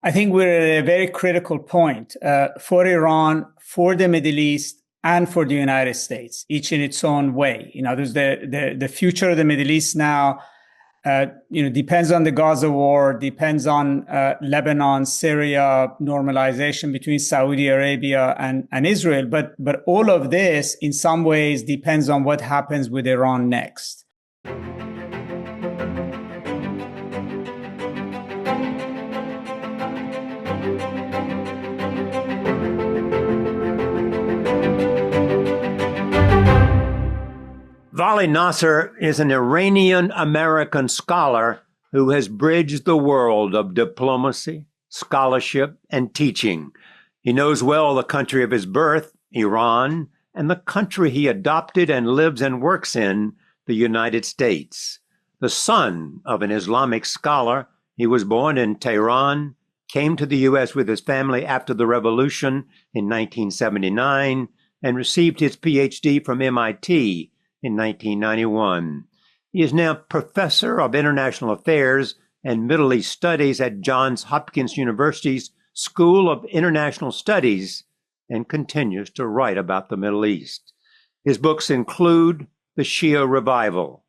I think we're at a very critical point for Iran, for the Middle East, and for the United States, each in its own way. There's the future of the Middle East now, depends on the Gaza war, depends on Lebanon, Syria, normalization between Saudi Arabia and Israel. But all of this, in some ways, depends on what happens with Iran next. Vali Nasr is an Iranian-American scholar who has bridged the world of diplomacy, scholarship, and teaching. He knows well the country of his birth, Iran, and the country he adopted and lives and works in, the United States. The son of an Islamic scholar, he was born in Tehran, came to the U.S. with his family after the revolution in 1979, and received his Ph.D. from MIT in 1991. He is now professor of international affairs and Middle East studies at Johns Hopkins University's School of International Studies and continues to write about the Middle East. His books include The Shia Revival,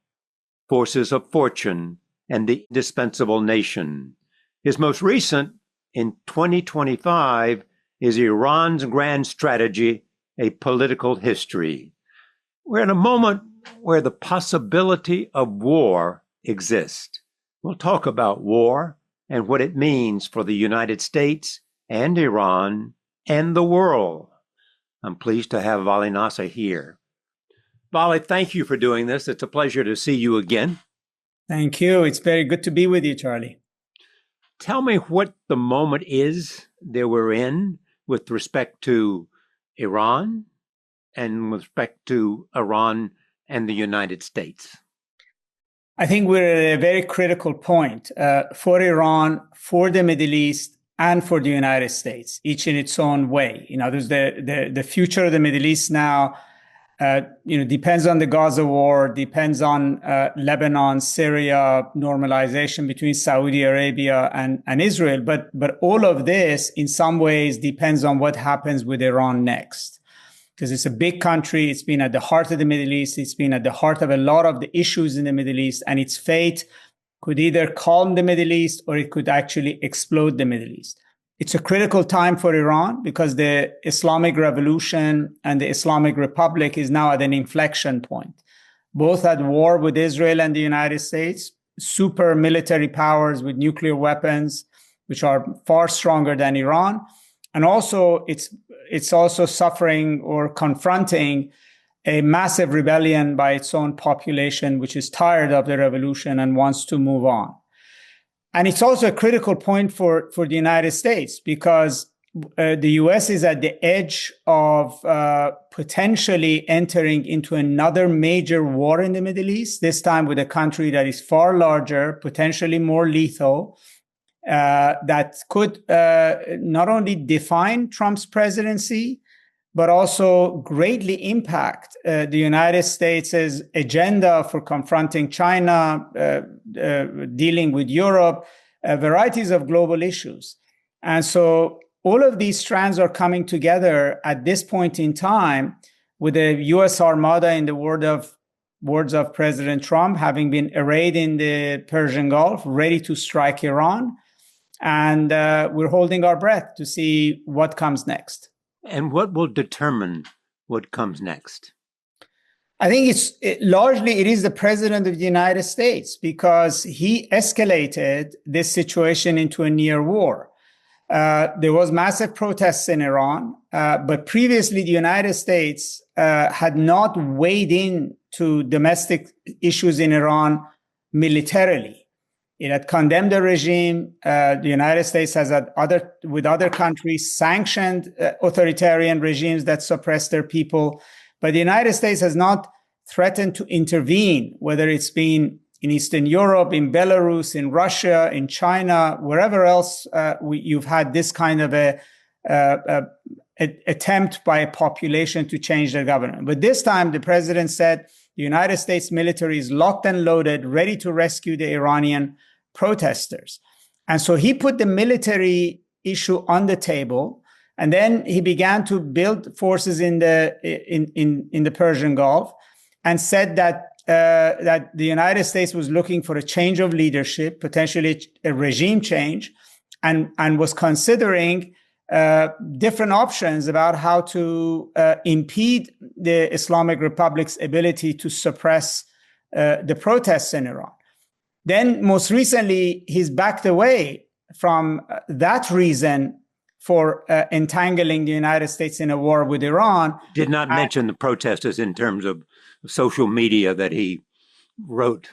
Forces of Fortune, and The Dispensable Nation. His most recent, in 2025, is Iran's Grand Strategy, A Political History. We're in a moment where the possibility of war exists. We'll talk about war and what it means for the United States and Iran and the world. I'm pleased to have Vali Nasr here. Vali, thank you for doing this. It's a pleasure to see you again. Thank you. It's very good to be with you, Charlie. Tell me what the moment is that we're in with respect to Iran and with respect to Iran and the United States. I think we're at a very critical point for Iran, for the Middle East, and for the United States, each in its own way. There's the future of the Middle East now, depends on the Gaza war, depends on Lebanon, Syria, normalization between Saudi Arabia and Israel. But all of this, in some ways, depends on what happens with Iran next. Because it's a big country, it's been at the heart of the Middle East, it's been at the heart of a lot of the issues in the Middle East, and its fate could either calm the Middle East or it could actually explode the Middle East. It's a critical time for Iran because the Islamic Revolution and the Islamic Republic is now at an inflection point, both at war with Israel and the United States, super military powers with nuclear weapons, which are far stronger than Iran. And also, it's also suffering or confronting a massive rebellion by its own population, which is tired of the revolution and wants to move on. And it's also a critical point for the United States because the U.S. is at the edge of potentially entering into another major war in the Middle East, this time with a country that is far larger, potentially more lethal, that could not only define Trump's presidency, but also greatly impact the United States' agenda for confronting China, dealing with Europe, varieties of global issues. And so all of these strands are coming together at this point in time with the U.S. Armada, in the words of President Trump, having been arrayed in the Persian Gulf, ready to strike Iran. And we're holding our breath to see what comes next. And what will determine what comes next? I think largely it is the president of the United States because he escalated this situation into a near war. There was massive protests in Iran, but previously the United States had not weighed in to domestic issues in Iran militarily. It had condemned the regime. The United States has, with other countries, sanctioned authoritarian regimes that suppress their people. But the United States has not threatened to intervene, whether it's been in Eastern Europe, in Belarus, in Russia, in China, wherever else you've had this kind of a attempt by a population to change their government. But this time, the president said the United States military is locked and loaded, ready to rescue the Iranian protesters. And so he put the military issue on the table. And then he began to build forces in the Persian Gulf, and said that that the United States was looking for a change of leadership, potentially a regime change, and was considering different options about how to impede the Islamic Republic's ability to suppress the protests in Iran. Then, most recently, he's backed away from that reason for entangling the United States in a war with Iran. Did not mention the protesters in terms of social media that he wrote.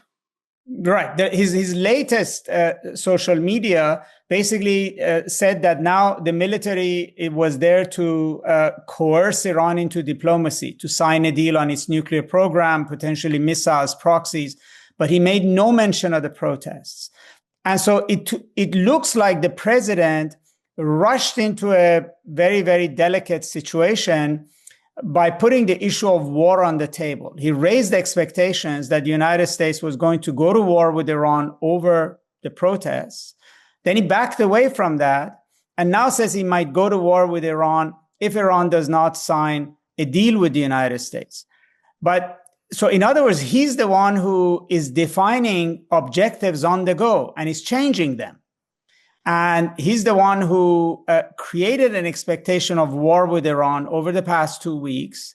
Right. His latest social media basically said that now the military was there to coerce Iran into diplomacy, to sign a deal on its nuclear program, potentially missiles, proxies, but he made no mention of the protests. And so it looks like the president rushed into a very, very delicate situation by putting the issue of war on the table. He raised expectations that the United States was going to go to war with Iran over the protests. Then he backed away from that and now says he might go to war with Iran if Iran does not sign a deal with the United States. But so in other words, he's the one who is defining objectives on the go and is changing them. And he's the one who created an expectation of war with Iran over the past 2 weeks,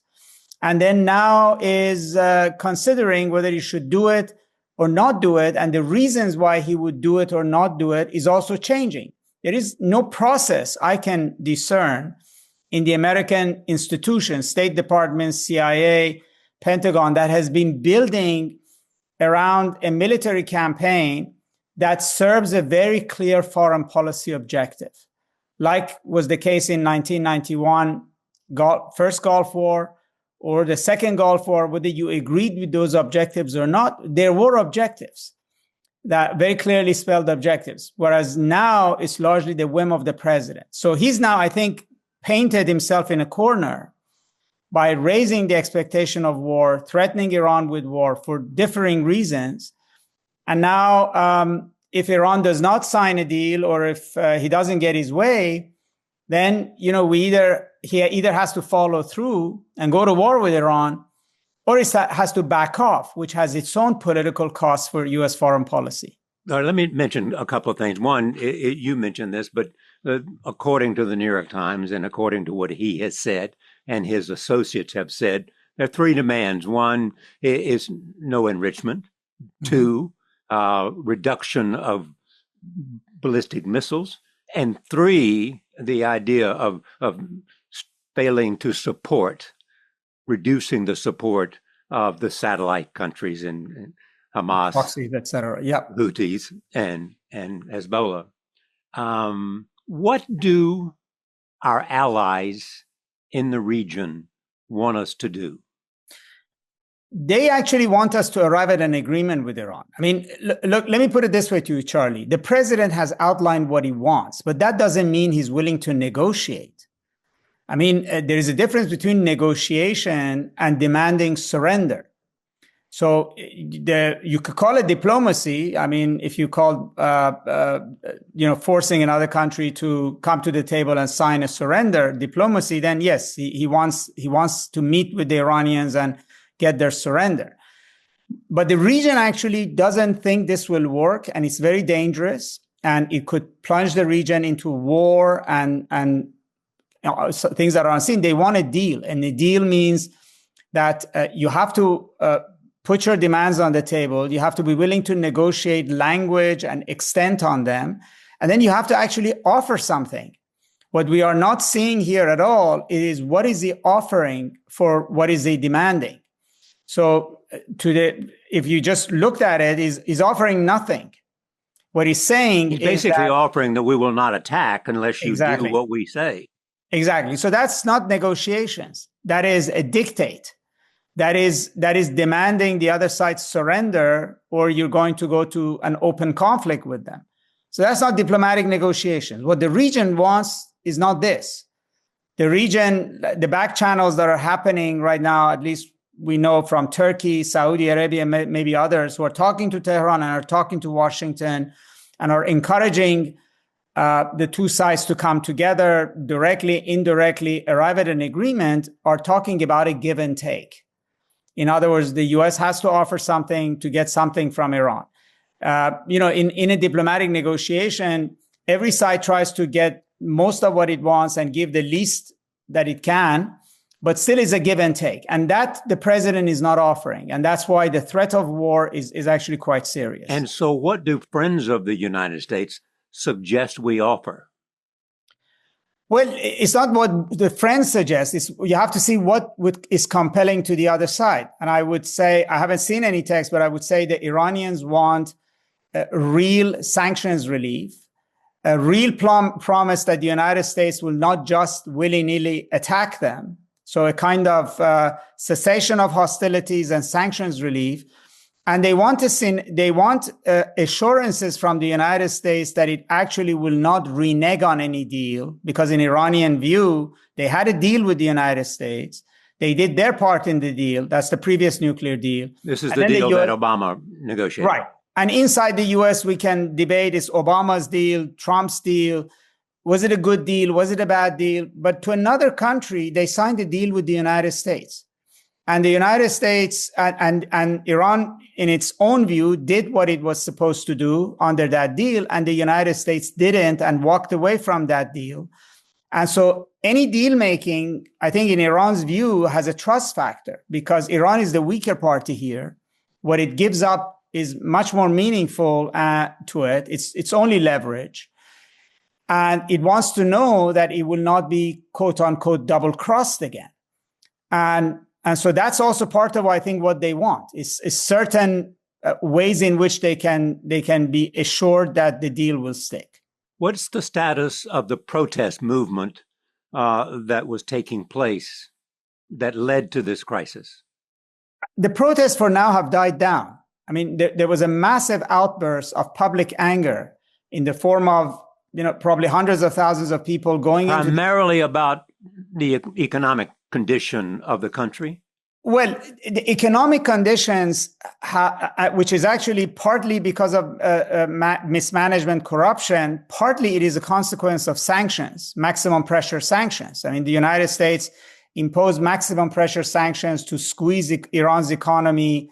and then now is considering whether he should do it or not do it. And the reasons why he would do it or not do it is also changing. There is no process I can discern in the American institutions, State Department, CIA, Pentagon, that has been building around a military campaign that serves a very clear foreign policy objective, like was the case in 1991, first Gulf War, or the second Gulf War, whether you agreed with those objectives or not, there were objectives that very clearly spelled objectives, whereas now it's largely the whim of the president. So he's now, I think, painted himself in a corner by raising the expectation of war, threatening Iran with war for differing reasons. And now, if Iran does not sign a deal, or if he doesn't get his way, then he either has to follow through and go to war with Iran, or he has to back off, which has its own political costs for U.S. foreign policy. All right, let me mention a couple of things. One, you mentioned this, but according to the New York Times and according to what he has said and his associates have said, there are three demands. One is no enrichment. Mm-hmm. Two, reduction of ballistic missiles. And three, the idea of failing to support, reducing the support of the satellite countries in Hamas, proxies, et cetera. Yep. Houthis, and Hezbollah. What do our allies in the region want us to do? They actually want us to arrive at an agreement with Iran. I mean, look, let me put it this way to you, Charlie. The president has outlined what he wants, but that doesn't mean he's willing to negotiate. I mean, there is a difference between negotiation and demanding surrender. So you could call it diplomacy. I mean, if you call, forcing another country to come to the table and sign a surrender diplomacy, then yes, he wants to meet with the Iranians and get their surrender. But the region actually doesn't think this will work, and it's very dangerous, and it could plunge the region into war and things that are unseen. They want a deal, and the deal means that you have to put your demands on the table. You have to be willing to negotiate language and extent on them, and then you have to actually offer something. What we are not seeing here at all is what is he offering for what is he demanding. So if you just looked at it, he's offering nothing. What he's saying is basically offering that we will not attack unless you do what we say. Exactly. So that's not negotiations. That is a dictate. That is demanding the other side surrender, or you're going to go to an open conflict with them. So that's not diplomatic negotiations. What the region wants is not this. The region, the back channels that are happening right now, at least we know from Turkey, Saudi Arabia, maybe others who are talking to Tehran and are talking to Washington and are encouraging the two sides to come together directly, indirectly, arrive at an agreement, are talking about a give and take. In other words, the U.S. has to offer something to get something from Iran. In a diplomatic negotiation, every side tries to get most of what it wants and give the least that it can, but still is a give and take. And that the president is not offering. And that's why the threat of war is actually quite serious. And so what do friends of the United States suggest we offer? Well, it's not what the friends suggest. You have to see what is compelling to the other side. And I would say, I haven't seen any text, but I would say the Iranians want real sanctions relief, a real promise that the United States will not just willy-nilly attack them. So a kind of cessation of hostilities and sanctions relief. And they want assurances from the United States that it actually will not renege on any deal, because in Iranian view, they had a deal with the United States. They did their part in the deal. That's the previous nuclear deal. This is the deal that Obama negotiated. Right. And inside the U.S., we can debate, is Obama's deal, Trump's deal, was it a good deal? Was it a bad deal? But to another country, they signed a deal with the United States. And the United States and Iran, in its own view, did what it was supposed to do under that deal. And the United States didn't and walked away from that deal. And so any deal making, I think in Iran's view, has a trust factor, because Iran is the weaker party here. What it gives up is much more meaningful to it. It's only leverage. And it wants to know that it will not be, quote unquote, double crossed again. And so that's also part of, I think, what they want is certain ways in which they can be assured that the deal will stick. What's the status of the protest movement that was taking place that led to this crisis? The protests for now have died down. I mean, there was a massive outburst of public anger in the form of, probably hundreds of thousands of people going primarily about the economic condition of the country? Well, the economic conditions, which is actually partly because of mismanagement, corruption, partly it is a consequence of sanctions, maximum pressure sanctions. I mean, the United States imposed maximum pressure sanctions to squeeze Iran's economy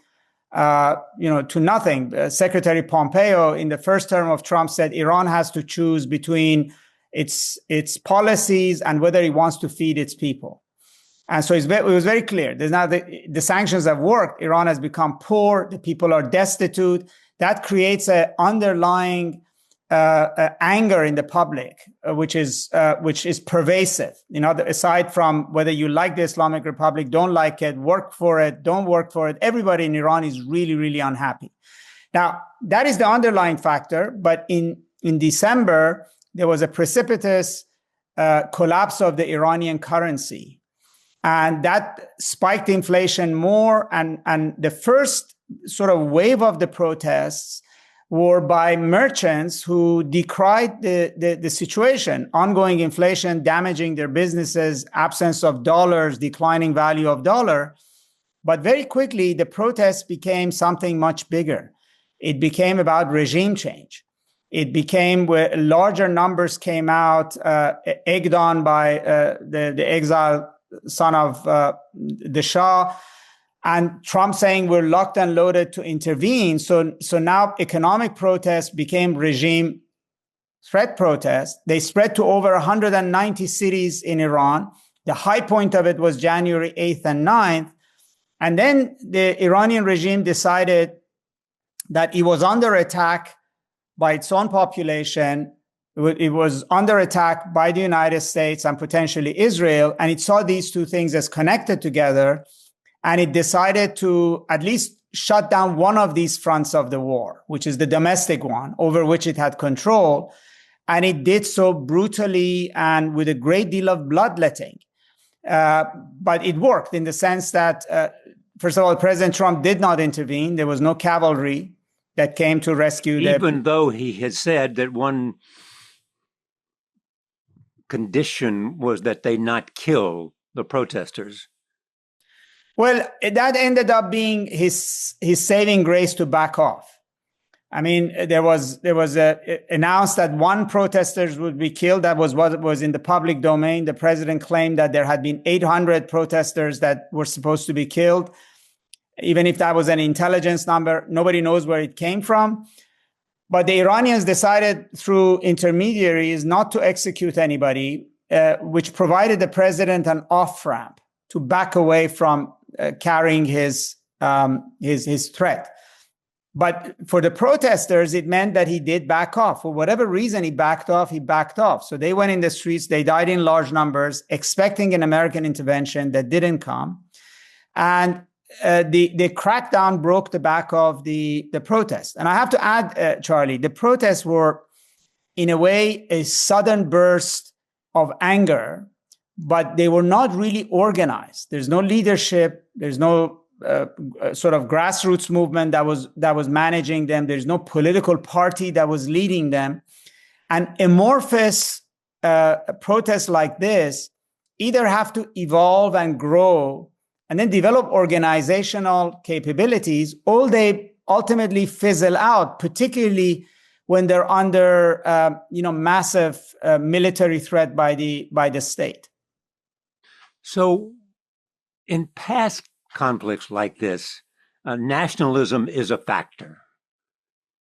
to nothing. Secretary Pompeo, in the first term of Trump, said Iran has to choose between its policies and whether it wants to feed its people. And so it was very clear. There's now the sanctions have worked. Iran has become poor. The people are destitute. That creates an underlying anger in the public, which is pervasive. Aside from whether you like the Islamic Republic, don't like it, work for it, don't work for it, everybody in Iran is really, really unhappy. Now, that is the underlying factor. But in December, there was a precipitous collapse of the Iranian currency. And that spiked inflation more. And the first sort of wave of the protests were by merchants who decried the situation, ongoing inflation, damaging their businesses, absence of dollars, declining value of dollar. But very quickly, the protests became something much bigger. It became about regime change. It became where larger numbers came out, egged on by the exiled son of the Shah, and Trump saying we're locked and loaded to intervene. So now economic protests became regime threat protests. They spread to over 190 cities in Iran. The high point of it was January 8th and 9th. And then the Iranian regime decided that it was under attack by its own population. It was under attack by the United States and potentially Israel. And it saw these two things as connected together. And it decided to at least shut down one of these fronts of the war, which is the domestic one, over which it had control. And it did so brutally and with a great deal of bloodletting. But it worked in the sense that, first of all, President Trump did not intervene. There was no cavalry that came to rescue them. Even though he had said that one condition was that they not kill the protesters. Well, that ended up being his saving grace to back off. I mean, there was announced that one protesters would be killed. That was what was in the public domain. The president claimed that there had been 800 protesters that were supposed to be killed. Even if that was an intelligence number, nobody knows where it came from. But the Iranians decided through intermediaries not to execute anybody, which provided the president an off-ramp to back away from carrying his threat. But for the protesters, it meant that he did back off. For whatever reason he backed off. So they went in the streets, they died in large numbers, expecting an American intervention that didn't come. And the crackdown broke the back of the protest. And I have to add, Charlie, the protests were, in a way, a sudden burst of anger, but they were not really organized. There's no leadership. There's no sort of grassroots movement that was managing them. There's no political party that was leading them. And amorphous protests like this either have to evolve and grow and then develop organizational capabilities, or they ultimately fizzle out, particularly when they're under massive military threat by the state. So in past conflicts like this, nationalism is a factor.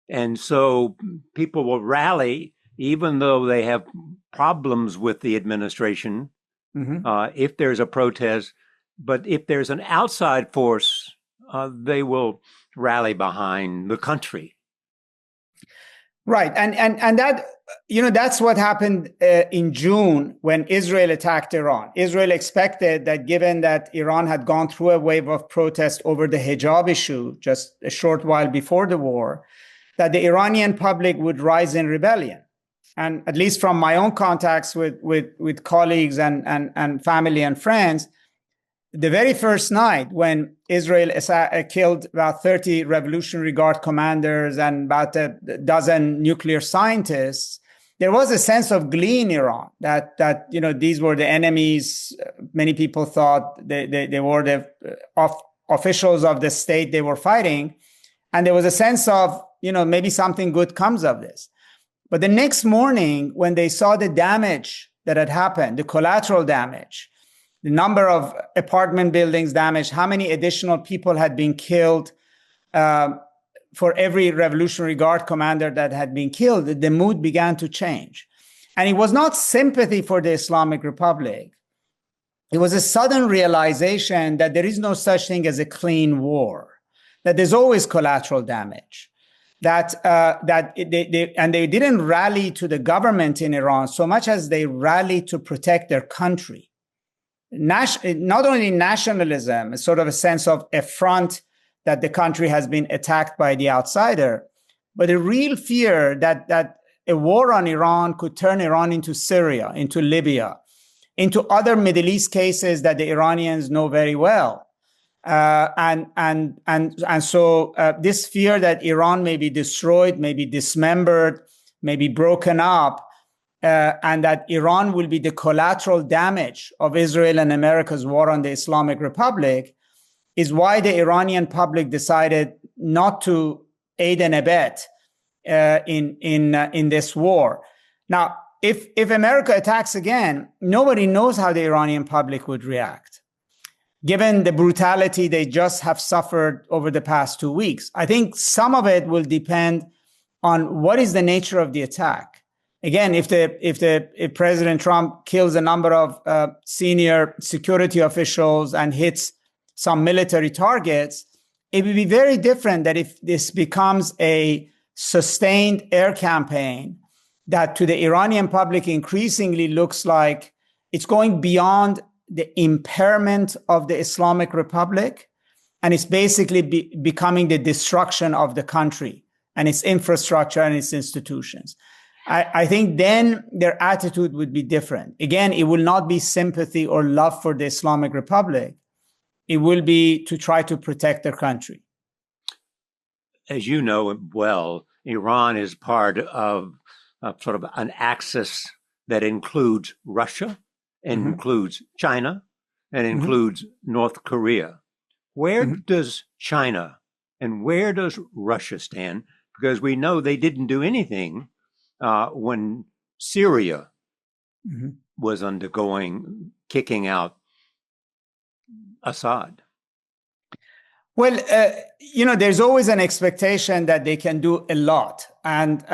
And so people will rally even though they have problems with the administration, if there's a protest. But if there's an outside force, they will rally behind the country. Right. And that, that's what happened in June when Israel attacked Iran. Israel expected that, given that Iran had gone through a wave of protest over the hijab issue just a short while before the war, that the Iranian public would rise in rebellion. And at least from my own contacts with colleagues and family and friends, the very first night when Israel killed about 30 Revolutionary Guard commanders and about a dozen nuclear scientists, there was a sense of glee in Iran that these were the enemies. Many people thought they were the officials of the state they were fighting. And there was a sense of, maybe something good comes of this. But the next morning, when they saw the damage that had happened, the collateral damage, the number of apartment buildings damaged, how many additional people had been killed for every Revolutionary Guard commander that had been killed, the mood began to change. And it was not sympathy for the Islamic Republic. It was a sudden realization that there is no such thing as a clean war, that there's always collateral damage, that they didn't rally to the government in Iran so much as they rallied to protect their country. Not only nationalism, a sort of a sense of affront that the country has been attacked by the outsider, but a real fear that a war on Iran could turn Iran into Syria, into Libya, into other Middle East cases that the Iranians know very well. And so this fear that Iran may be destroyed, may be dismembered, may be broken up, and that Iran will be the collateral damage of Israel and America's war on the Islamic Republic, is why the Iranian public decided not to aid and abet in this war. Now, if America attacks again, nobody knows how the Iranian public would react, given the brutality they just have suffered over the past 2 weeks. I think some of it will depend on what is the nature of the attack. Again, if President Trump kills a number of senior security officials and hits some military targets, it would be very different than if this becomes a sustained air campaign that to the Iranian public increasingly looks like it's going beyond the impairment of the Islamic Republic, and it's basically becoming the destruction of the country and its infrastructure and its institutions. I think then their attitude would be different. Again, it will not be sympathy or love for the Islamic Republic. It will be to try to protect their country. As you know well, Iran is part of sort of an axis that includes Russia and includes China and includes North Korea. Where does China and where does Russia stand because we know they didn't do anything when Syria was kicking out Assad. Well, there's always an expectation that they can do a lot. And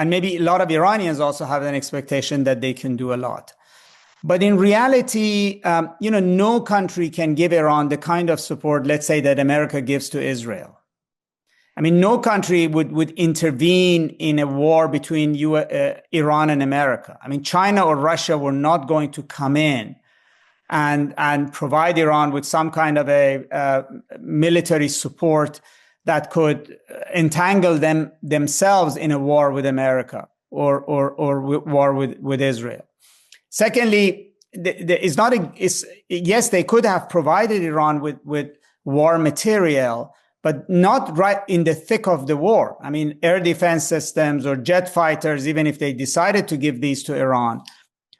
maybe a lot of Iranians also have an expectation that they can do a lot. But in reality, no country can give Iran the kind of support, let's say, that America gives to Israel. I mean, no country would intervene in a war between Iran and America. I mean, China or Russia were not going to come in and provide Iran with some kind of a military support that could entangle themselves in a war with America or war with Israel. Secondly, yes, they could have provided Iran with war material, but not right in the thick of the war. I mean, air defense systems or jet fighters, even if they decided to give these to Iran,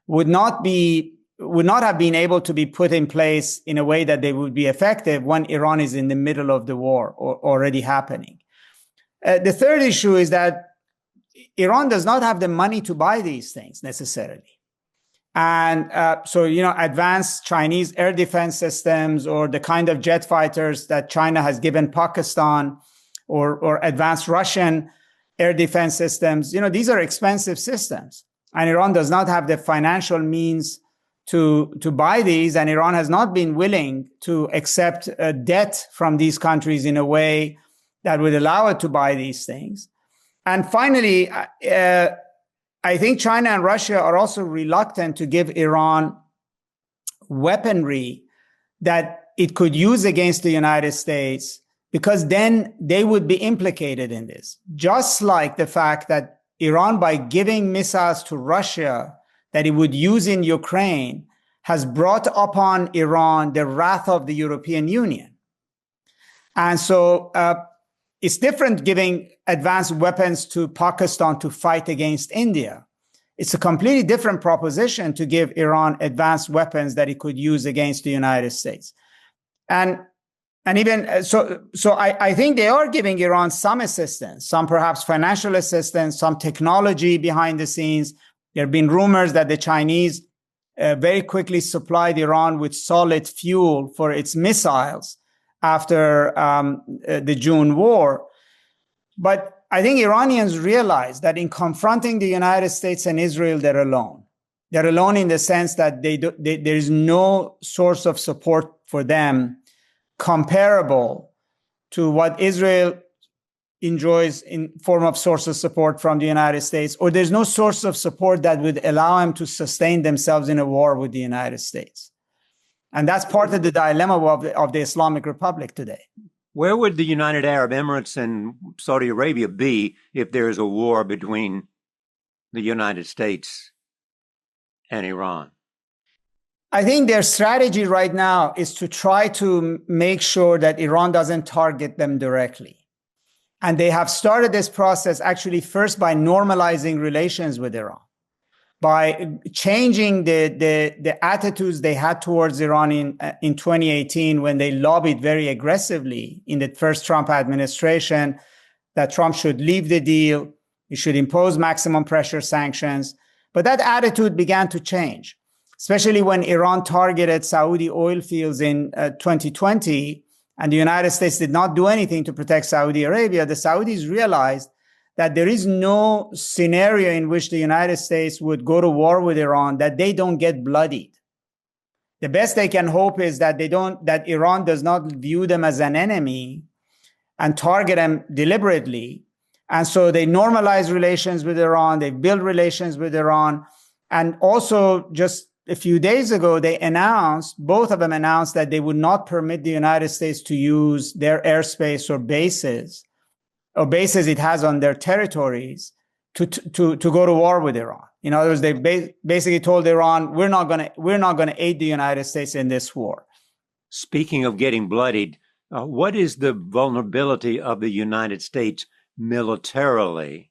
would not have been able to be put in place in a way that they would be effective when Iran is in the middle of the war or already happening. The third issue is that Iran does not have the money to buy these things necessarily. And so, advanced Chinese air defense systems or the kind of jet fighters that China has given Pakistan or advanced Russian air defense systems, these are expensive systems. And Iran does not have the financial means to buy these. And Iran has not been willing to accept debt from these countries in a way that would allow it to buy these things. And finally, I think China and Russia are also reluctant to give Iran weaponry that it could use against the United States, because then they would be implicated in this. Just like the fact that Iran, by giving missiles to Russia that it would use in Ukraine, has brought upon Iran the wrath of the European Union. And so it's different giving advanced weapons to Pakistan to fight against India. It's a completely different proposition to give Iran advanced weapons that it could use against the United States. And even so I think they are giving Iran some assistance, some perhaps financial assistance, some technology behind the scenes. There have been rumors that the Chinese very quickly supplied Iran with solid fuel for its missiles after the June war. But I think Iranians realize that in confronting the United States and Israel, they're alone. They're alone in the sense that there is no source of support for them comparable to what Israel enjoys in form of source of support from the United States, or there's no source of support that would allow them to sustain themselves in a war with the United States. And that's part of the dilemma of the Islamic Republic today. Where would the United Arab Emirates and Saudi Arabia be if there is a war between the United States and Iran? I think their strategy right now is to try to make sure that Iran doesn't target them directly. And they have started this process actually first by normalizing relations with Iran, by changing the attitudes they had towards Iran in 2018 when they lobbied very aggressively in the first Trump administration that Trump should leave the deal, he should impose maximum pressure sanctions. But that attitude began to change, especially when Iran targeted Saudi oil fields in 2020, and the United States did not do anything to protect Saudi Arabia. The Saudis realized that there is no scenario in which the United States would go to war with Iran that they don't get bloodied. The best they can hope is that Iran does not view them as an enemy and target them deliberately. And so they normalize relations with Iran, they build relations with Iran. And also just a few days ago, both of them announced that they would not permit the United States to use their airspace or bases it has on their territories to go to war with Iran. In other words, they basically told Iran, we're not going to aid the United States in this war. Speaking of getting bloodied, what is the vulnerability of the United States militarily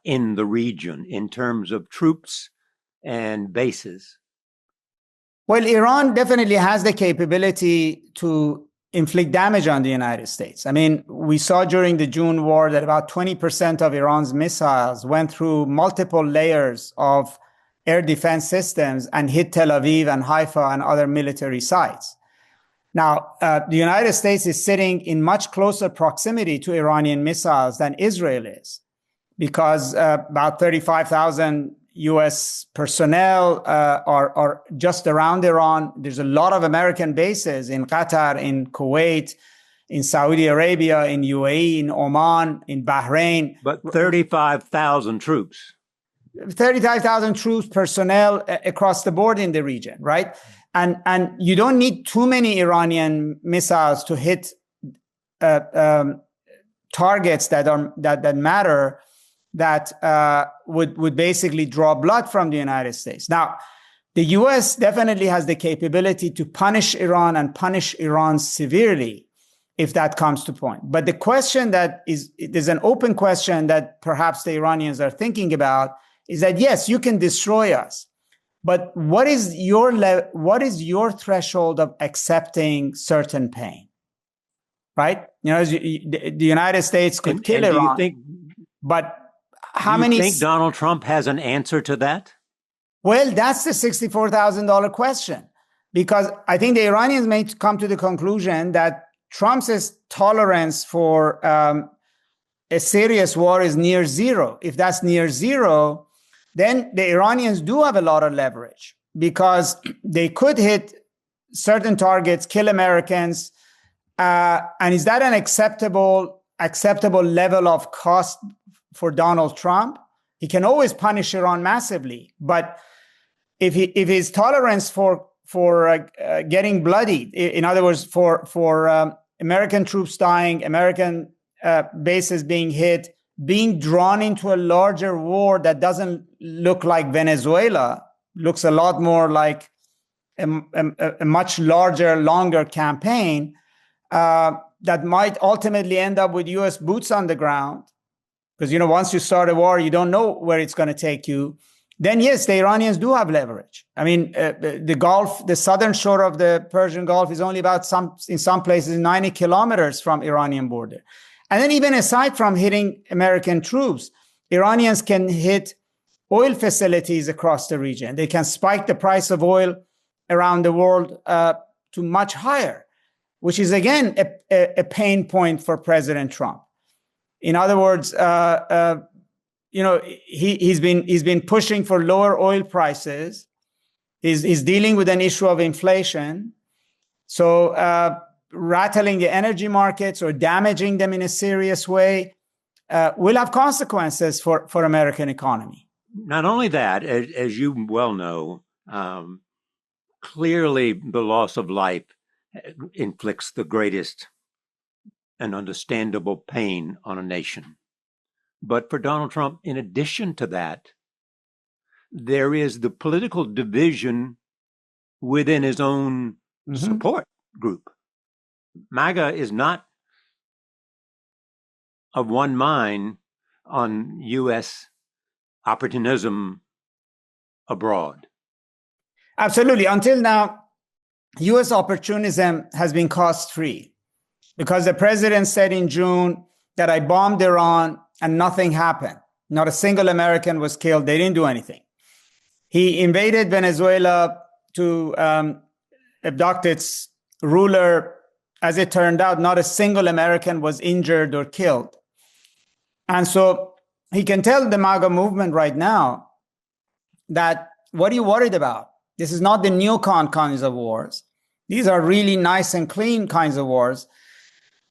in the region in terms of troops and bases? Well, Iran definitely has the capability to inflict damage on the United States. I mean, we saw during the June war that about 20% of Iran's missiles went through multiple layers of air defense systems and hit Tel Aviv and Haifa and other military sites. Now, the United States is sitting in much closer proximity to Iranian missiles than Israel is, because about 35,000 U.S. personnel are just around Iran. There's a lot of American bases in Qatar, in Kuwait, in Saudi Arabia, in UAE, in Oman, in Bahrain. But 35,000 troops. 35,000 troops, personnel across the board in the region, right? And you don't need too many Iranian missiles to hit targets that matter, that would basically draw blood from the United States. Now, the U.S. definitely has the capability to punish Iran and punish Iran severely if that comes to point. But the question there's an open question that perhaps the Iranians are thinking about is that, yes, you can destroy us, but what is your threshold of accepting certain pain, right? You know, the United States could kill Iran, but how many? Do you think Donald Trump has an answer to that? Well, that's the $64,000 question, because I think the Iranians may come to the conclusion that Trump's tolerance for a serious war is near zero. If that's near zero, then the Iranians do have a lot of leverage, because they could hit certain targets, kill Americans. And is that an acceptable level of cost for Donald Trump? He can always punish Iran massively, but if his tolerance for getting bloodied, in other words, for American troops dying, American bases being hit, being drawn into a larger war that doesn't look like Venezuela, looks a lot more like a much larger, longer campaign that might ultimately end up with U.S. boots on the ground. Because, you know, once you start a war, you don't know where it's going to take you. Then, yes, the Iranians do have leverage. I mean, the Gulf, the southern shore of the Persian Gulf is only about in some places 90 kilometers from Iranian border. And then even aside from hitting American troops, Iranians can hit oil facilities across the region. They can spike the price of oil around the world to much higher, which is, again, a pain point for President Trump. In other words, you know, he's been pushing for lower oil prices. He's dealing with an issue of inflation. So rattling the energy markets or damaging them in a serious way will have consequences for American economy. Not only that, as you well know, clearly the loss of life inflicts the greatest and understandable pain on a nation. But for Donald Trump, in addition to that, there is the political division within his own support group. MAGA is not of one mind on U.S. opportunism abroad. Absolutely. Until now, U.S. opportunism has been cost-free, because the president said in June that I bombed Iran and nothing happened. Not a single American was killed. They didn't do anything. He invaded Venezuela to abduct its ruler. As it turned out, not a single American was injured or killed. And so he can tell the MAGA movement right now that, what are you worried about? This is not the neocon kinds of wars. These are really nice and clean kinds of wars.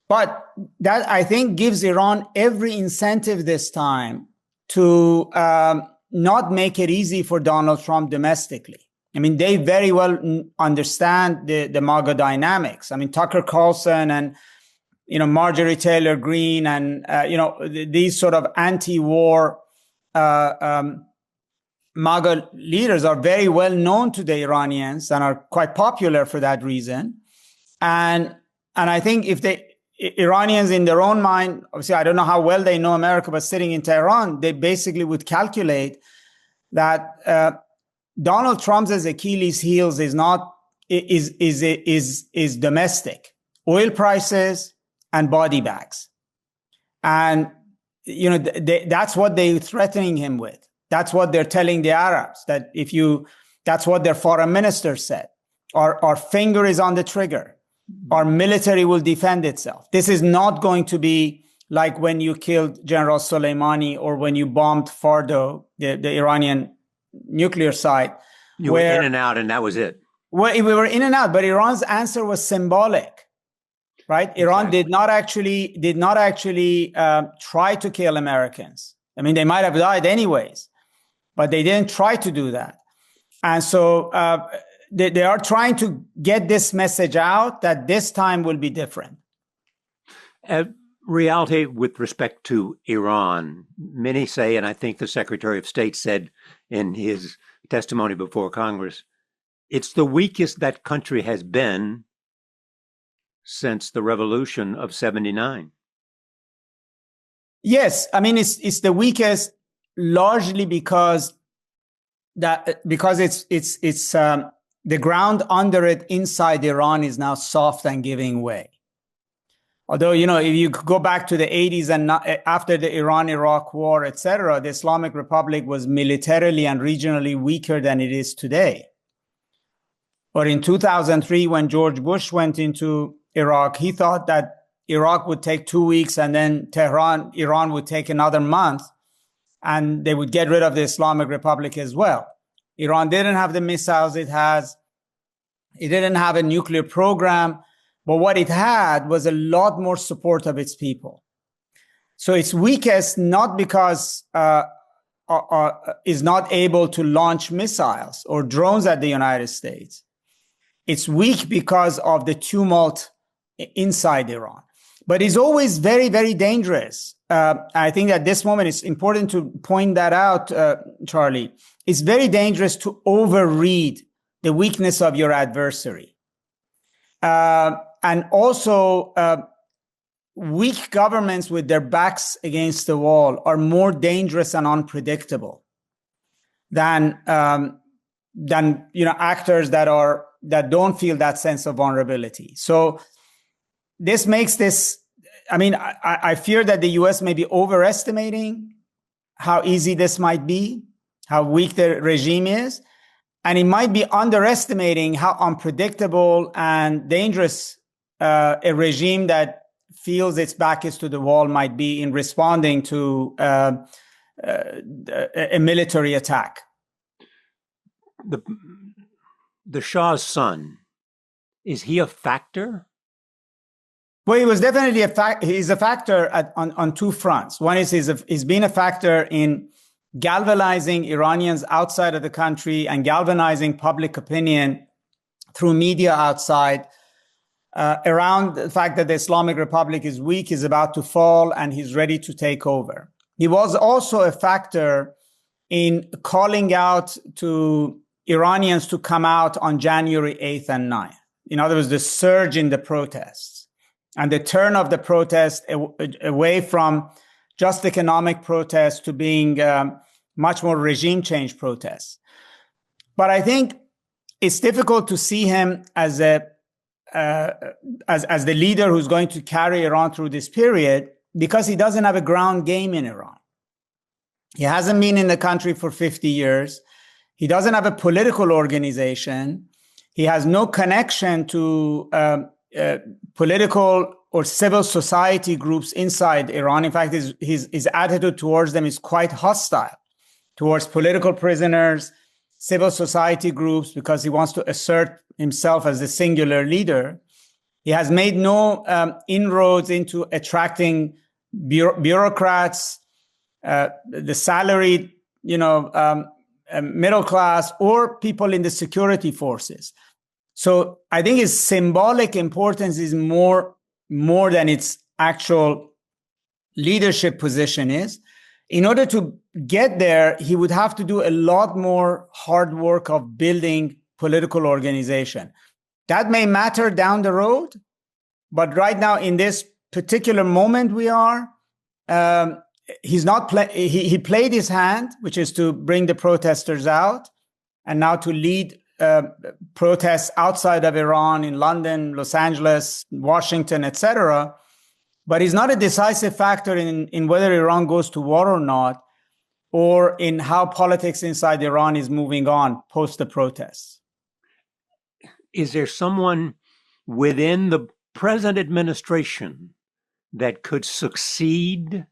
But that, I think, gives Iran every incentive this time to not make it easy for Donald Trump domestically. I mean, they very well understand the MAGA dynamics. I mean, Tucker Carlson and, you know, Marjorie Taylor Greene and, you know, these sort of anti-war MAGA leaders are very well known to the Iranians and are quite popular for that reason. And I think if Iranians in their own mind, obviously, I don't know how well they know America, but sitting in Tehran, they basically would calculate that Donald Trump's Achilles heels is domestic oil prices and body bags. And, that's what they're threatening him with. That's what they're telling the Arabs, that that's what their foreign minister said. Our finger is on the trigger. Our military will defend itself. This is not going to be like when you killed General Soleimani or when you bombed Fordo, the Iranian nuclear site. You were in and out, and that was it. Well, we were in and out, but Iran's answer was symbolic, right? Exactly. Iran did not actually try to kill Americans. I mean, they might have died anyways, but they didn't try to do that. And so they are trying to get this message out that this time will be different. Reality with respect to Iran, many say, and I think the Secretary of State said in his testimony before Congress, it's the weakest that country has been since the revolution of 79. Yes, I mean it's the weakest largely because it's the ground under it inside Iran is now soft and giving way. Although, if you go back to the 80s and after the Iran-Iraq war, etc., the Islamic Republic was militarily and regionally weaker than it is today. But in 2003, when George Bush went into Iraq, he thought that Iraq would take 2 weeks and then Iran would take another month and they would get rid of the Islamic Republic as well. Iran didn't have the missiles it has. It didn't have a nuclear program. But what it had was a lot more support of its people. So it's weakest not because is not able to launch missiles or drones at the United States. It's weak because of the tumult inside Iran. But it's always very, very dangerous. I think at this moment, it's important to point that out, Charlie. It's very dangerous to overread the weakness of your adversary. And also, weak governments with their backs against the wall are more dangerous and unpredictable than actors that don't feel that sense of vulnerability. So this makes this. I mean, I fear that the U.S. may be overestimating how easy this might be, how weak the regime is, and it might be underestimating how unpredictable and dangerous a regime that feels its back is to the wall might be in responding to a military attack. The Shah's son, is he a factor? Well, he was definitely he's a factor on two fronts. One is he's been a factor in galvanizing Iranians outside of the country and galvanizing public opinion through media outside around the fact that the Islamic Republic is weak, is about to fall, and he's ready to take over. He was also a factor in calling out to Iranians to come out on January 8th and 9th. In other words, the surge in the protests and the turn of the protest away from just economic protests to being much more regime change protests. But I think it's difficult to see him as the leader who's going to carry Iran through this period because he doesn't have a ground game in Iran. He hasn't been in the country for 50 years. He doesn't have a political organization. He has no connection to political or civil society groups inside Iran. In fact, his attitude towards them is quite hostile towards political prisoners, civil society groups, because he wants to assert himself as the singular leader. He has made no inroads into attracting bureaucrats, the salaried, middle class, or people in the security forces. So I think his symbolic importance is more than its actual leadership position is. In order to get there, he would have to do a lot more hard work of building political organization. That may matter down the road, but right now in this particular moment we are, he's not he played his hand, which is to bring the protesters out and now to lead protests outside of Iran, in London, Los Angeles, Washington, etc. But he's not a decisive factor in whether Iran goes to war or not, or in how politics inside Iran is moving on post the protests. Is there someone within the present administration that could succeed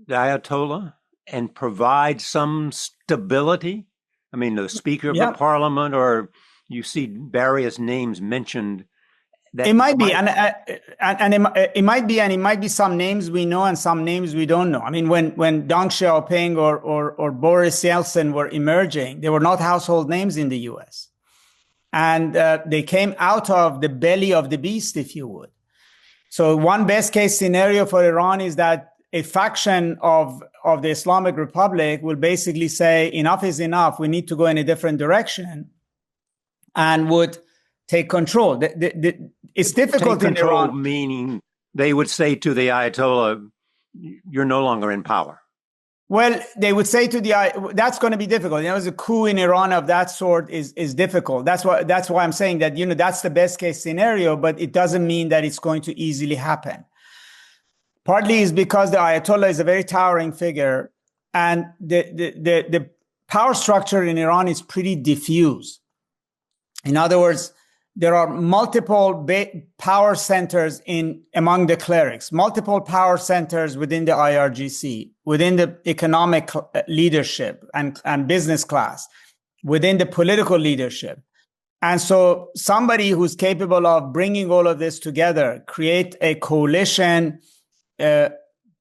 the Ayatollah and provide some stability? I mean, the Speaker of the Parliament, or you see various names mentioned. It might be, and it might be some names we know and some names we don't know. I mean, when Deng Xiaoping or Boris Yeltsin were emerging, they were not household names in the U.S. And they came out of the belly of the beast, if you would. So one best case scenario for Iran is that a faction of the Islamic Republic will basically say, enough is enough, we need to go in a different direction, and would take control. It's difficult take control, in Iran. Meaning they would say to the Ayatollah, you're no longer in power. Well, they would say that's going to be difficult. You know, a coup in Iran of that sort is difficult. That's why I'm saying that, that's the best case scenario, but it doesn't mean that it's going to easily happen. Partly is because the Ayatollah is a very towering figure, and the power structure in Iran is pretty diffuse. In other words, there are multiple power centers among the clerics, multiple power centers within the IRGC, within the economic leadership and business class, within the political leadership. And so somebody who's capable of bringing all of this together, create a coalition, in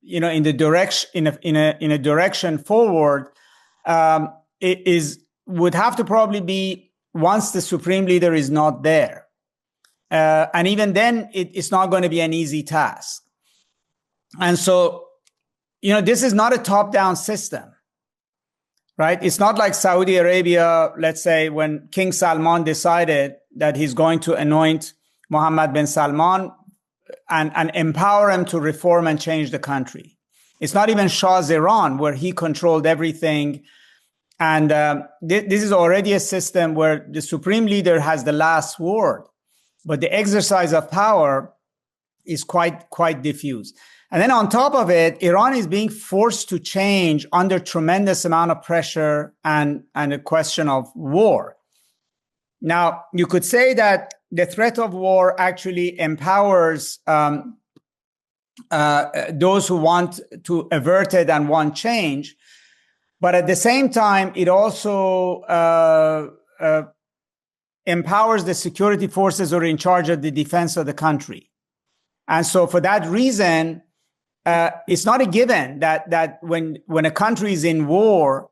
the direction, in a direction forward, would have to probably be once the supreme leader is not there. And even then, it's not going to be an easy task. And so, this is not a top-down system, right? It's not like Saudi Arabia, let's say, when King Salman decided that he's going to anoint Mohammed bin Salman and empower him to reform and change the country. It's not even Shah's Iran, where he controlled everything. And this is already a system where the supreme leader has the last word, but the exercise of power is quite diffuse. And then on top of it, Iran is being forced to change under tremendous amount of pressure and a question of war. Now, you could say that the threat of war actually empowers those who want to avert it and want change. But at the same time, it also empowers the security forces who are in charge of the defense of the country. And so for that reason, it's not a given that when a country is in war,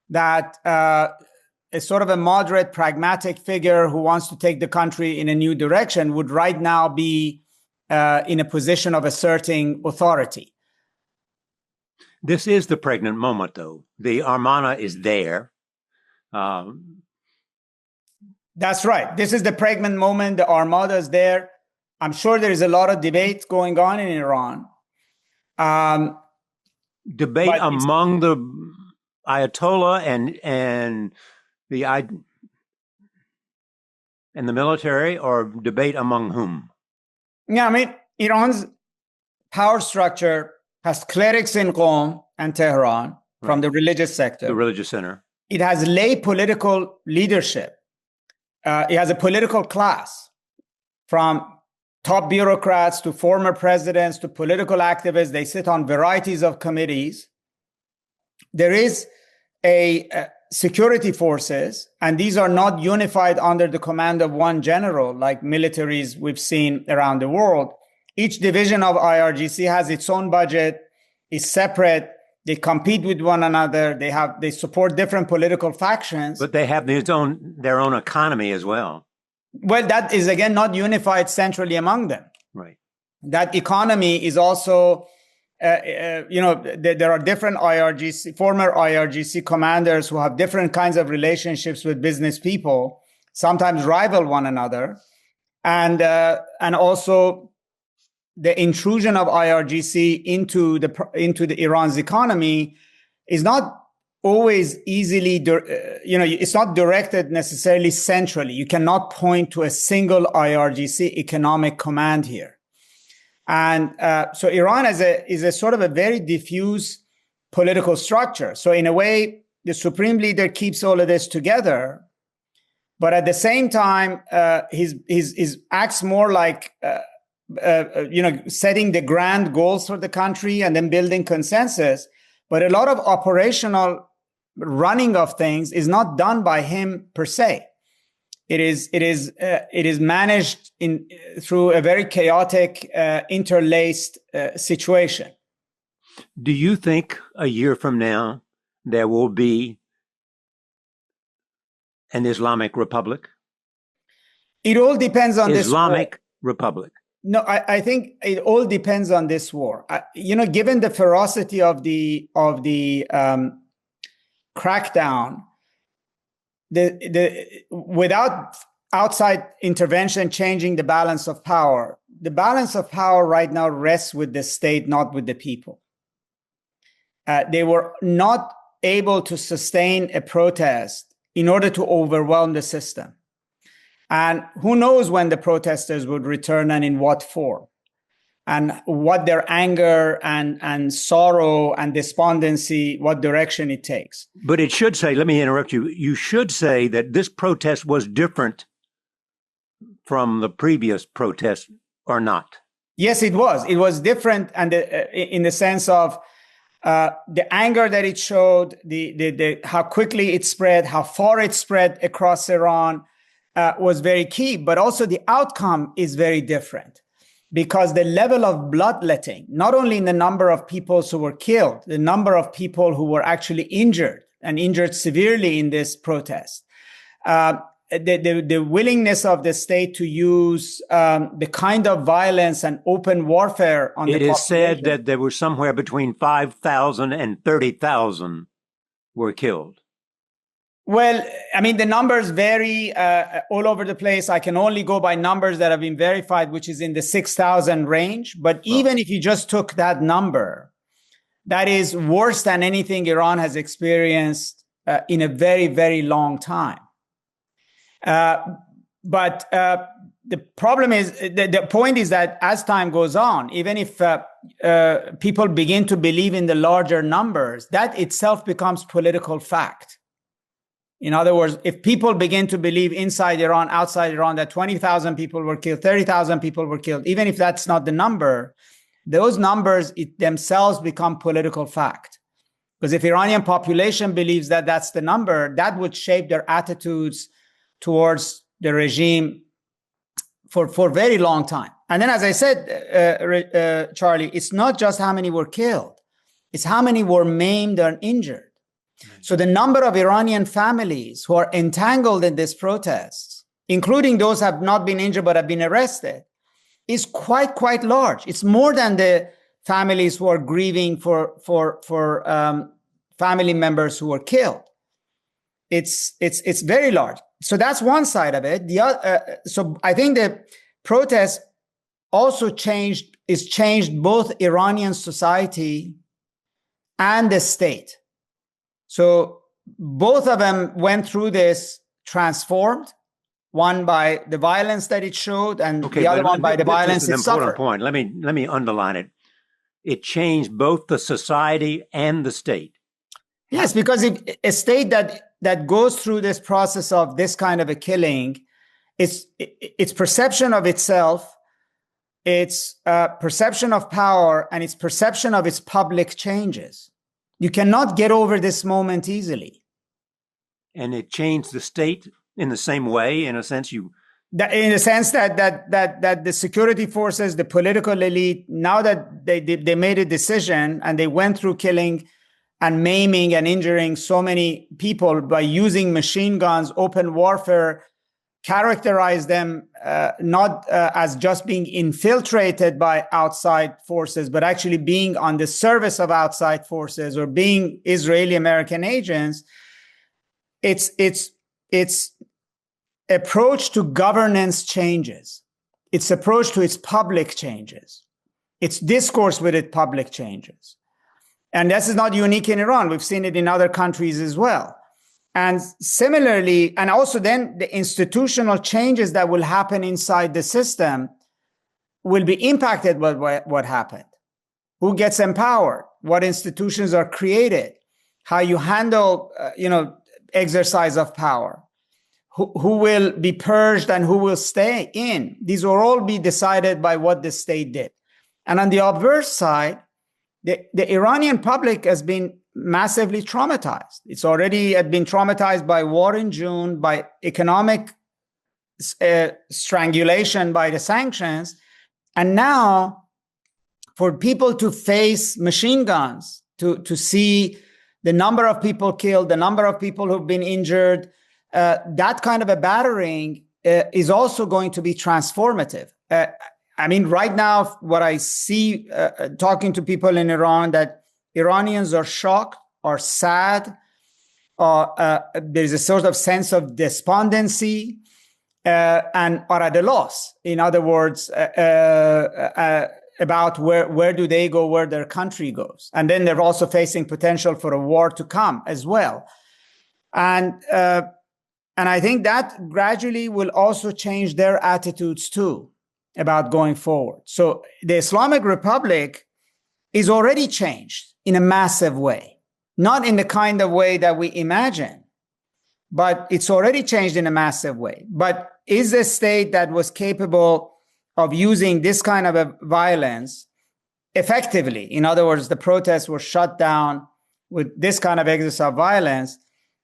that a sort of a moderate, pragmatic figure who wants to take the country in a new direction would right now be in a position of asserting authority. This is the pregnant moment, though. The Armana is there. That's right. This is the pregnant moment. The Armada is there. I'm sure there is a lot of debate going on in Iran. Debate among the Ayatollah and the military, or debate among whom? Yeah, I mean, Iran's power structure has clerics in Qom and Tehran from the religious sector. The religious center. It has lay political leadership. It has a political class, from top bureaucrats to former presidents to political activists. They sit on varieties of committees. There is a security forces, and these are not unified under the command of one general like militaries we've seen around the world. Each division of IRGC has its own budget, is separate. They compete with one another. They support different political factions. But they have their own economy as well. Well, that is, again, not unified centrally among them. Right. That economy is also, there are different former IRGC commanders who have different kinds of relationships with business people, sometimes rival one another. And also the intrusion of IRGC into the Iran's economy is not always easily, it's not directed necessarily centrally. You cannot point to a single IRGC economic command here. And so Iran is a sort of a very diffuse political structure. So in a way, the supreme leader keeps all of this together, but at the same time, he acts more like setting the grand goals for the country and then building consensus. But a lot of operational running of things is not done by him per se. It is managed through a very chaotic, interlaced situation. Do you think a year from now there will be an Islamic Republic? It all depends on this Islamic Republic. No, I think it all depends on this war. Given the ferocity of the crackdown, without outside intervention changing the balance of power, the balance of power right now rests with the state, not with the people. They were not able to sustain a protest in order to overwhelm the system. And who knows when the protesters would return and in what form, and what their anger and sorrow and despondency, what direction it takes. But it should say, let me interrupt you, you should say that this protest was different from the previous protest, or not? Yes, it was. It was different, and in the sense of the anger that it showed, the how quickly it spread, how far it spread across Iran, was very key. But also the outcome is very different, because the level of bloodletting, not only in the number of people who were killed, the number of people who were actually injured and injured severely in this protest, the willingness of the state to use the kind of violence and open warfare on the population. It is said that there were somewhere between 5,000 and 30,000 were killed. Well, I mean, the numbers vary all over the place. I can only go by numbers that have been verified, which is in the 6,000 range. But even if you just took that number, that is worse than anything Iran has experienced in a very, very long time. But the problem is, the point is that as time goes on, even if people begin to believe in the larger numbers, that itself becomes political fact. In other words, if people begin to believe inside Iran, outside Iran, that 20,000 people were killed, 30,000 people were killed, even if that's not the number, those numbers themselves become political fact. Because if Iranian population believes that that's the number, that would shape their attitudes towards the regime for a very long time. And then, as I said, Charlie, it's not just how many were killed, it's how many were maimed and injured. So the number of Iranian families who are entangled in these protests, including those who have not been injured but have been arrested, is quite large. It's more than the families who are grieving for family members who were killed. It's very large. So that's one side of it. So I think the protest also changed both Iranian society and the state. So both of them went through this transformed, one by the violence that it showed, and the other one by the violence it suffered. This is an important point. Let me underline it. It changed both the society and the state. Yes, because if a state that goes through this process of this kind of a killing, its perception of itself, its perception of power, and its perception of its public changes. You cannot get over this moment easily. And it changed the state in the same way, in a sense. In the sense that the security forces, the political elite, now that they made a decision and they went through killing and maiming and injuring so many people by using machine guns, open warfare, characterize them not as just being infiltrated by outside forces, but actually being on the service of outside forces or being Israeli-American agents. Its approach to governance changes. Its approach to its public changes. Its discourse with its public changes. And this is not unique in Iran. We've seen it in other countries as well. And similarly, and also then the institutional changes that will happen inside the system will be impacted by what happened. Who gets empowered? What institutions are created? How you handle, exercise of power? Who will be purged and who will stay in? These will all be decided by what the state did. And on the obverse side, the Iranian public has been massively traumatized. It's already had been traumatized by war in June, by economic strangulation by the sanctions. And now for people to face machine guns, to see the number of people killed, the number of people who've been injured, that kind of a battering is also going to be transformative. Right now, what I see talking to people in Iran, that Iranians are shocked or sad. There's a sort of sense of despondency and are at a loss. In other words, about where do they go, where their country goes. And then they're also facing potential for a war to come as well. And I think that gradually will also change their attitudes too about going forward. So the Islamic Republic is already changed in a massive way, not in the kind of way that we imagine, but it's already changed in a massive way. But is a state that was capable of using this kind of a violence effectively? In other words, the protests were shut down with this kind of exercise of violence,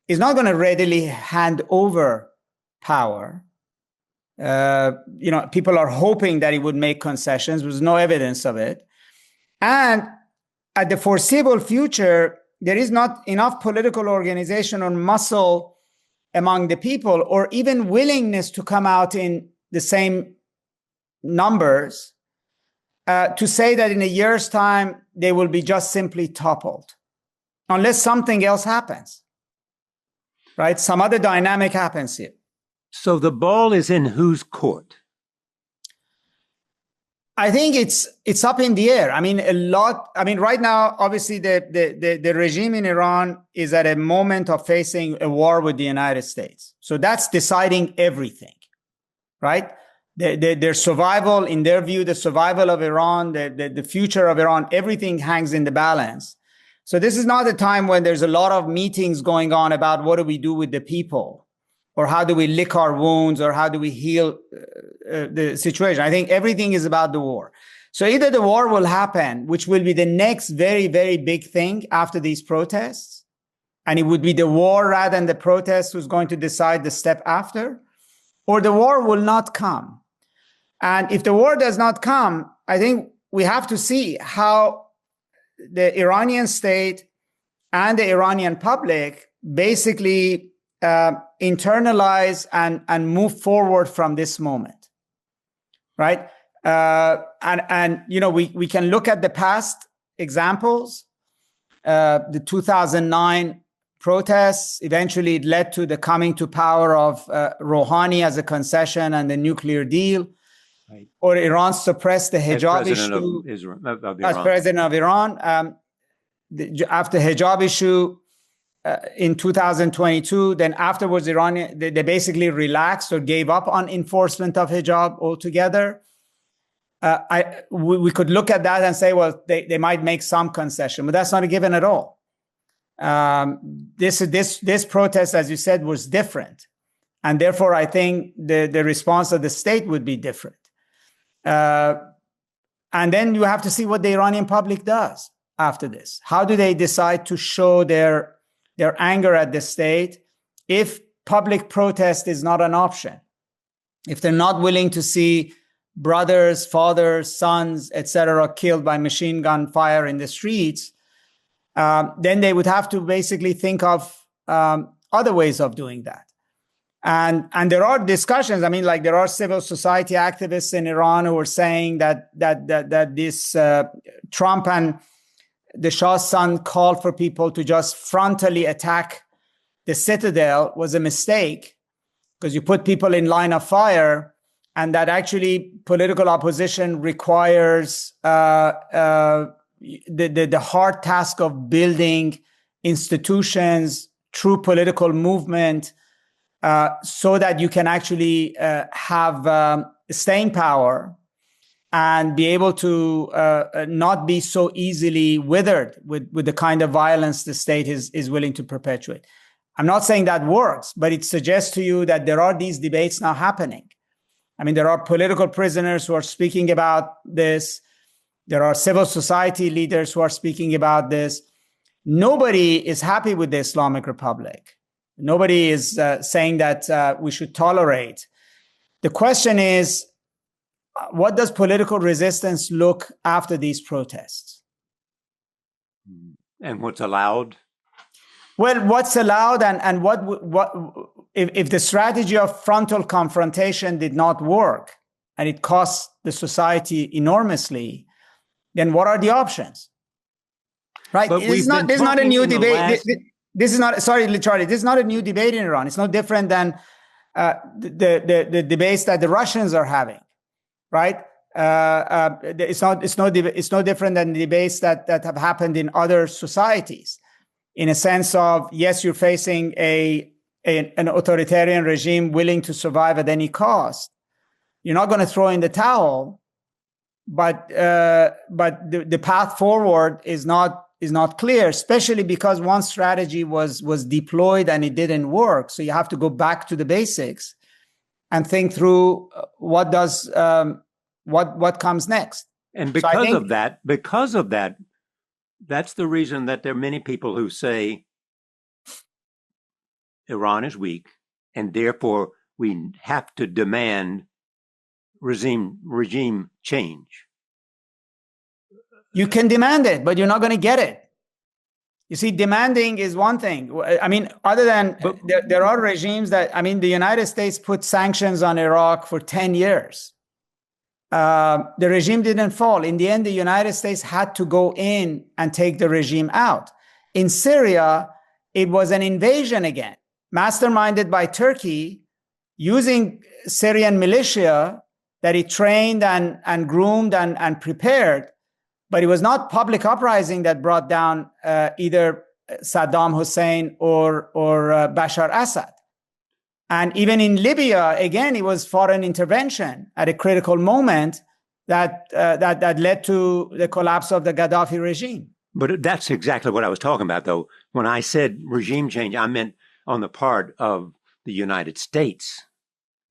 is not going to readily hand over power. People are hoping that he would make concessions. There's no evidence of it. And at the foreseeable future, there is not enough political organization or muscle among the people, or even willingness to come out in the same numbers to say that in a year's time, they will be just simply toppled, unless something else happens, right? Some other dynamic happens here. So the ball is in whose court? I think it's up in the air. Right now, obviously, the regime in Iran is at a moment of facing a war with the United States. So that's deciding everything, right? Their survival, in their view, the survival of Iran, the future of Iran, everything hangs in the balance. So this is not a time when there's a lot of meetings going on about what do we do with the people, or how do we lick our wounds, or how do we heal the situation. I think everything is about the war. So either the war will happen, which will be the next very, very big thing after these protests, and it would be the war rather than the protests who's going to decide the step after, or the war will not come. And if the war does not come, I think we have to see how the Iranian state and the Iranian public basically internalize and move forward from this moment, right? We can look at the past examples. The 2009 protests, eventually it led to the coming to power of Rouhani as a concession and the nuclear deal. Right. Or Iran suppressed the hijab issue as president of Iran. After hijab issue in 2022, then afterwards, they basically relaxed or gave up on enforcement of hijab altogether. We could look at that and say, well, they might make some concession, but that's not a given at all. This protest, as you said, was different. And therefore, I think the response of the state would be different. And then you have to see what the Iranian public does after this. How do they decide to show their anger at the state if public protest is not an option? If they're not willing to see brothers, fathers, sons, etc., killed by machine gun fire in the streets, then they would have to basically think of other ways of doing that. And there are discussions. There are civil society activists in Iran who are saying that this Trump and the Shah's son called for people to just frontally attack the citadel was a mistake, because you put people in line of fire, and that actually political opposition requires the hard task of building institutions, true political movement, so that you can actually have staying power and be able to not be so easily withered with the kind of violence the state is willing to perpetuate. I'm not saying that works, but it suggests to you that there are these debates now happening. I mean, there are political prisoners who are speaking about this. There are civil society leaders who are speaking about this. Nobody is happy with the Islamic Republic. Nobody is saying that we should tolerate. The question is, what does political resistance look after these protests? And what's allowed? Well, what's allowed and what if the strategy of frontal confrontation did not work and it costs the society enormously, then what are the options? Right? This is not a new debate. This is not, sorry, Charlie, this is not a new debate in Iran. It's no different than the debates that the Russians are having, right? It's no different than the debates that have happened in other societies, in a sense of, yes, you're facing an authoritarian regime willing to survive at any cost. You're not going to throw in the towel, but the path forward is not clear, especially because one strategy was deployed and it didn't work. So you have to go back to the basics and think through what comes next. And because of that, that's the reason that there are many people who say Iran is weak, and therefore we have to demand regime change. You can demand it, but you're not going to get it. You see, demanding is one thing. I mean, other than there are regimes that, I mean, the United States put sanctions on Iraq for 10 years. The regime didn't fall. In the end, the United States had to go in and take the regime out. In Syria, it was an invasion again, masterminded by Turkey, using Syrian militia that it trained and groomed and prepared. But it was not public uprising that brought down either Saddam Hussein or Bashar Assad. And even in Libya, again, it was foreign intervention at a critical moment that led to the collapse of the Gaddafi regime. But that's exactly what I was talking about, though. When I said regime change, I meant on the part of the United States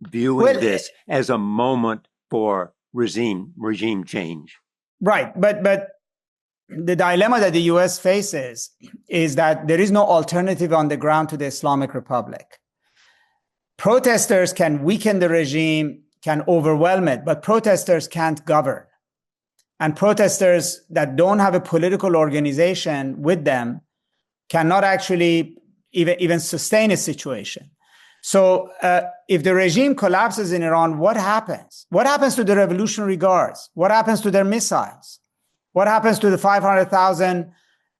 viewing this as a moment for regime change. Right. But the dilemma that the U.S. faces is that there is no alternative on the ground to the Islamic Republic. Protesters can weaken the regime, can overwhelm it, but protesters can't govern. And protesters that don't have a political organization with them cannot actually even sustain a situation. So if the regime collapses in Iran, what happens? What happens to the Revolutionary Guards? What happens to their missiles? What happens to the 500,000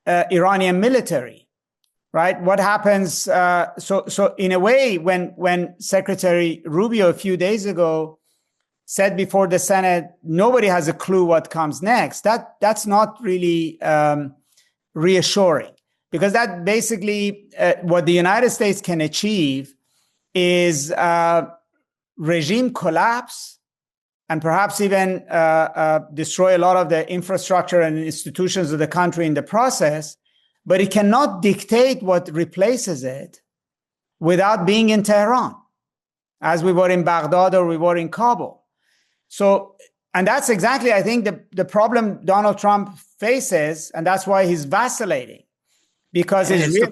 Iranian military? Right? What happens? So in a way, when Secretary Rubio a few days ago said before the Senate, nobody has a clue what comes next, that's not really reassuring, because that basically what the United States can achieve is regime collapse and perhaps even destroy a lot of the infrastructure and institutions of the country in the process. But it cannot dictate what replaces it without being in Tehran, as we were in Baghdad or we were in Kabul. So, and that's exactly, I think, the problem Donald Trump faces, and that's why he's vacillating. Because it's the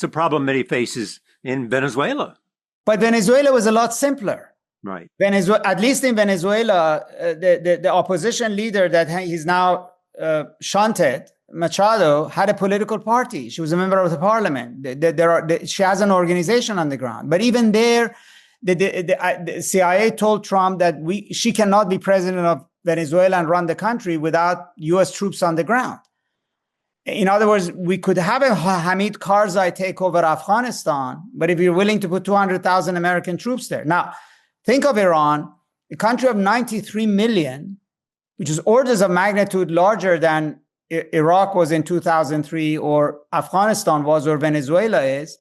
problem that he faces in Venezuela. But Venezuela was a lot simpler. Right. At least in Venezuela, the opposition leader that he's now shunted, Machado, had a political party. She was a member of the parliament. She has an organization on the ground. But even there, the CIA told Trump that she cannot be president of Venezuela and run the country without U.S. troops on the ground. In other words, we could have a Hamid Karzai take over Afghanistan, but if you're willing to put 200,000 American troops there. Now, think of Iran, a country of 93 million, which is orders of magnitude larger than Iraq was in 2003, or Afghanistan was, or Venezuela is.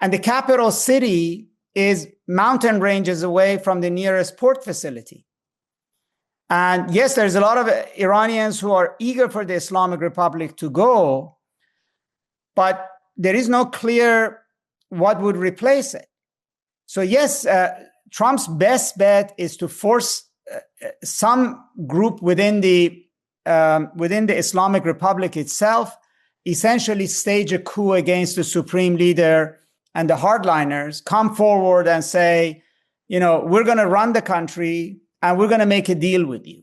And the capital city is mountain ranges away from the nearest port facility. And yes, there's a lot of Iranians who are eager for the Islamic Republic to go, but there is no clear what would replace it. So yes, Trump's best bet is to force some group within the Islamic Republic itself, essentially stage a coup against the supreme leader and the hardliners, come forward and say, we're going to run the country and we're going to make a deal with you.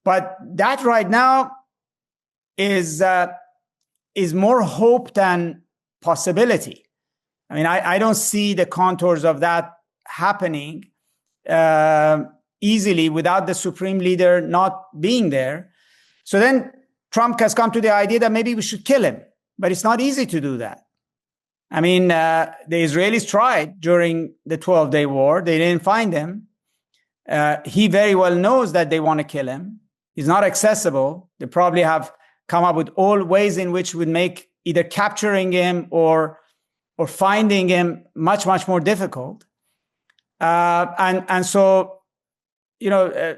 But that right now is more hope than possibility. I mean, I don't see the contours of that happening easily without the supreme leader not being there. So then Trump has come to the idea that maybe we should kill him, but it's not easy to do that. I mean, the Israelis tried during the 12-day war. They didn't find him. He very well knows that they want to kill him. He's not accessible. They probably have come up with all ways in which would make either capturing him or finding him much, much more difficult. And so, a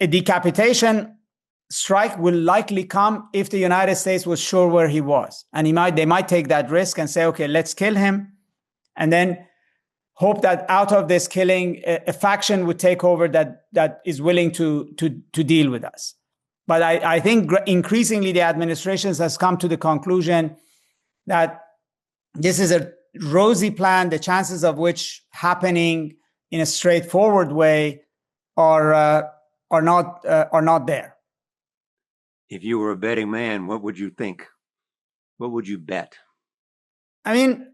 decapitation strike will likely come if the United States was sure where he was. And they might take that risk and say, okay, let's kill him. And then hope that out of this killing, a faction would take over that is willing to deal with us. But I think increasingly the administration has come to the conclusion that this is a rosy plan, the chances of which happening in a straightforward way are not there. If you were a betting man, what would you think? What would you bet? I mean,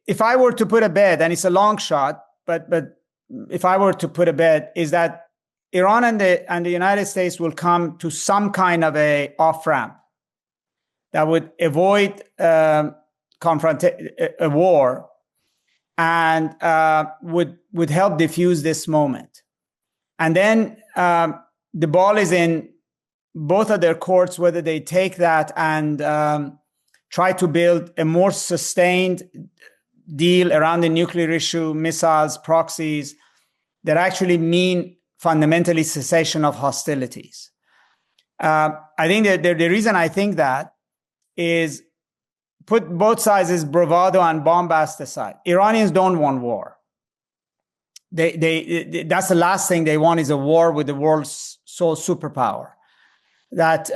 if I were to put a bet, and it's a long shot, but if I were to put a bet, is that Iran and the United States will come to some kind of a off-ramp that would avoid a war and would help diffuse this moment. And then the ball is in both of their courts, whether they take that and try to build a more sustained deal around the nuclear issue, missiles, proxies, that actually mean fundamentally cessation of hostilities. I think that the reason I think that is, put both sides' bravado and bombast aside. Iranians don't want war. That's the last thing they want, is a war with the world's sole superpower that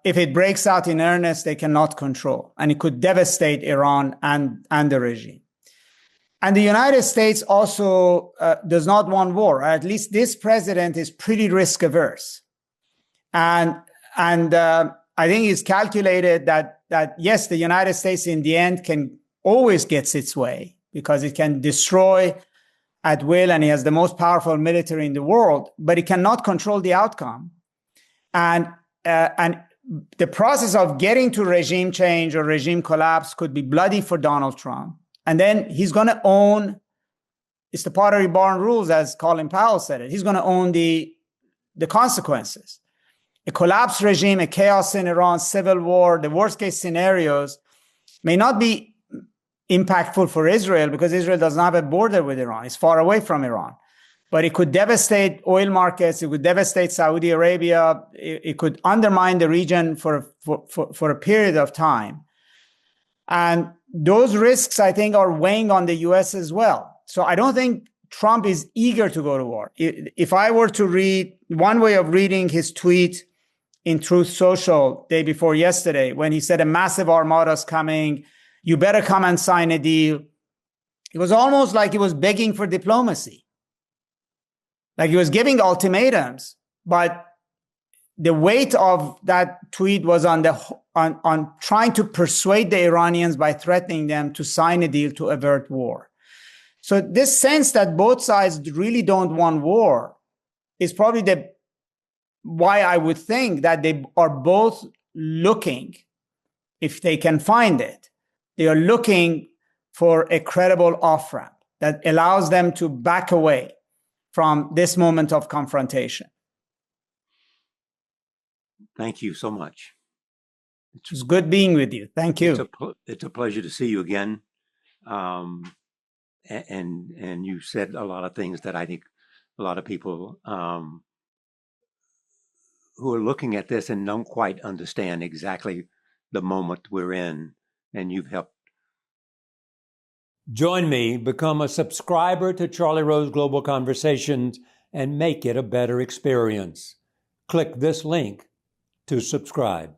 if it breaks out in earnest, they cannot control, and it could devastate Iran and the regime. And the United States also does not want war. At least this president is pretty risk averse, and I think it's calculated that yes, the United States in the end can always get its way because it can destroy at will, and he has the most powerful military in the world, but it cannot control the outcome. And the process of getting to regime change or regime collapse could be bloody for Donald Trump. And then he's going to own, it's the Pottery Barn rules, as Colin Powell said it. He's going to own the consequences. A collapsed regime, a chaos in Iran, civil war, the worst case scenarios may not be impactful for Israel because Israel does not have a border with Iran. It's far away from Iran. But it could devastate oil markets. It could devastate Saudi Arabia. It could undermine the region for a period of time. And those risks, I think, are weighing on the U.S. as well. So I don't think Trump is eager to go to war. If I were to read one way of reading his tweet in Truth Social day before yesterday, when he said a massive armada is coming, you better come and sign a deal, it was almost like he was begging for diplomacy. Like he was giving ultimatums, but the weight of that tweet was on trying to persuade the Iranians by threatening them to sign a deal to avert war. So this sense that both sides really don't want war is probably why I would think that they are both looking, if they can find it, they are looking for a credible off-ramp that allows them to back away from this moment of confrontation. Thank you so much. It's good being with you. Thank you. It's a pleasure to see you again. And you said a lot of things that I think a lot of people who are looking at this and don't quite understand exactly the moment we're in, and you've helped. Join me, become a subscriber to Charlie Rose Global Conversations, and make it a better experience. Click this link to subscribe.